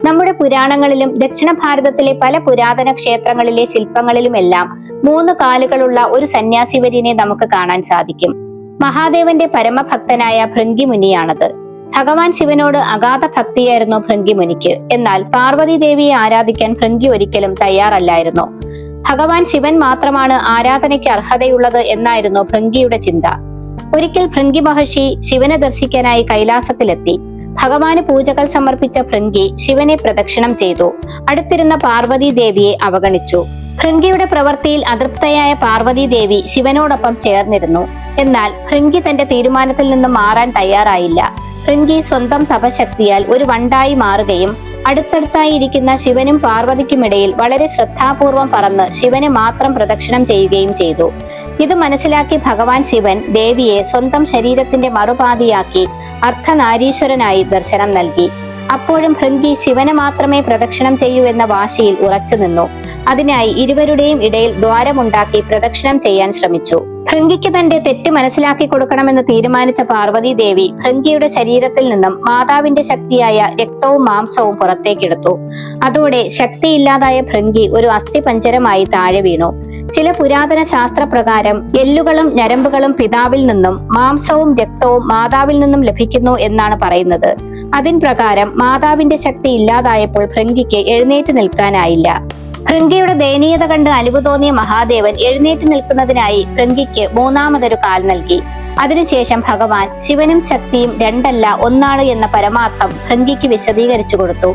നമ്മുടെ പുരാണങ്ങളിലും ദക്ഷിണ ഭാരതത്തിലെ പല പുരാതന ക്ഷേത്രങ്ങളിലെ ശില്പങ്ങളിലുമെല്ലാം 3 കാലുകളുള്ള ഒരു സന്യാസിവര്യനെ നമുക്ക് കാണാൻ സാധിക്കും. മഹാദേവന്റെ പരമഭക്തനായ ഭൃംഗിമുനിയാണത്. ഭഗവാൻ ശിവനോട് അഗാധ ഭക്തിയായിരുന്നു ഭൃംഗിമുനിക്ക്. എന്നാൽ പാർവതി ദേവിയെ ആരാധിക്കാൻ ഭൃംഗി ഒരിക്കലും തയ്യാറല്ലായിരുന്നു. ഭഗവാൻ ശിവൻ മാത്രമാണ് ആരാധനയ്ക്ക് അർഹതയുള്ളത് എന്നായിരുന്നു ഭൃംഗിയുടെ ചിന്ത. ഒരിക്കൽ ഭൃംഗി മഹർഷി ശിവനെ ദർശിക്കാനായി കൈലാസത്തിലെത്തി. ഭഗവാന് പൂജകൾ സമർപ്പിച്ച ഭൃംഗി ശിവനെ പ്രദക്ഷിണം ചെയ്തു. അടുത്തിരുന്ന പാർവതി ദേവിയെ അവഗണിച്ചു. ഭൃംഗിയുടെ പ്രവൃത്തിയിൽ അതൃപ്തയായ പാർവതി ദേവി ശിവനോടൊപ്പം ചേർന്നിരുന്നു. എന്നാൽ ഭൃംഗി തന്റെ തീരുമാനത്തിൽ നിന്ന് മാറാൻ തയ്യാറായില്ല. ഭൃംഗി സ്വന്തം തപശക്തിയാൽ ഒരു വണ്ടായി മാറുകയും അടുത്തടുത്തായി ഇരിക്കുന്ന ശിവനും പാർവതിക്കുമിടയിൽ വളരെ ശ്രദ്ധാപൂർവം പറന്ന് ശിവനെ മാത്രം പ്രദക്ഷിണം ചെയ്യുകയും ചെയ്തു. ഇത് മനസ്സിലാക്കി ഭഗവാൻ ശിവൻ ദേവിയെ സ്വന്തം ശരീരത്തിന്റെ മറുപാതിയാക്കി അർദ്ധനാരീശ്വരനായി ദർശനം നൽകി. അപ്പോഴും ഭൃംഗി ശിവനെ മാത്രമേ പ്രദക്ഷിണം ചെയ്യൂ എന്ന വാശിയിൽ ഉറച്ചു നിന്നു. അതിനായി ഇരുവരുടെയും ഇടയിൽ ദ്വാരമുണ്ടാക്കി പ്രദക്ഷിണം ചെയ്യാൻ ശ്രമിച്ചു. ഭൃംഗിക്ക് തന്റെ തെറ്റ് മനസ്സിലാക്കി കൊടുക്കണമെന്ന് തീരുമാനിച്ച പാർവതി ദേവി ഭൃംഗിയുടെ ശരീരത്തിൽ നിന്നും മാതാവിന്റെ ശക്തിയായ രക്തവും മാംസവും പുറത്തേക്കെടുത്തു. അതോടെ ശക്തിയില്ലാതായ ഭൃംഗി ഒരു അസ്ഥിപഞ്ജരമായി താഴെ വീണു. ചില പുരാതന ശാസ്ത്രപ്രകാരം എല്ലുകളും ഞരമ്പുകളും പിതാവിൽ നിന്നും മാംസവും രക്തവും മാതാവിൽ നിന്നും ലഭിക്കുന്നു എന്നാണ് പറയുന്നത്. അതിൻ പ്രകാരം മാതാവിന്റെ ശക്തി ഇല്ലാതായപ്പോൾ ഭൃംഗിക്ക് എഴുന്നേറ്റ് നിൽക്കാനായില്ല. ഭൃംഗിയുടെ ദയനീയത കണ്ട് അലിവ് തോന്നിയ മഹാദേവൻ എഴുന്നേറ്റ് നിൽക്കുന്നതിനായി ഭൃംഗിക്ക് 3ാമതൊരു കാൽ നൽകി. അതിനുശേഷം ഭഗവാൻ ശിവനും ശക്തിയും രണ്ടല്ല ഒന്നാണ് എന്ന പരമാർത്ഥം ഭൃംഗിക്ക് വിശദീകരിച്ചു കൊടുത്തു.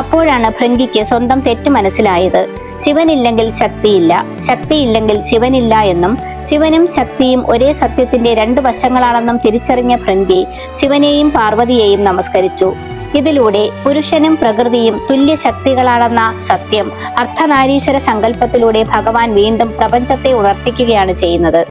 അപ്പോഴാണ് ഭൃംഗിക്ക് സ്വന്തം തെറ്റ് മനസ്സിലായത്. ശിവനില്ലെങ്കിൽ ശക്തിയില്ല, ശക്തിയില്ലെങ്കിൽ ശിവനില്ല എന്നും ശിവനും ശക്തിയും ഒരേ സത്യത്തിന്റെ 2 വശങ്ങളാണെന്നും തിരിച്ചറിഞ്ഞ ഭൃംഗി ശിവനെയും പാർവതിയെയും നമസ്കരിച്ചു. ഇതിലൂടെ പുരുഷനും പ്രകൃതിയും തുല്യ ശക്തികളാണെന്ന സത്യം അർദ്ധനാരീശ്വര സങ്കല്പത്തിലൂടെ ഭഗവാൻ വീണ്ടും പ്രപഞ്ചത്തെ ഉണർത്തിക്കുകയാണ് ചെയ്യുന്നത്.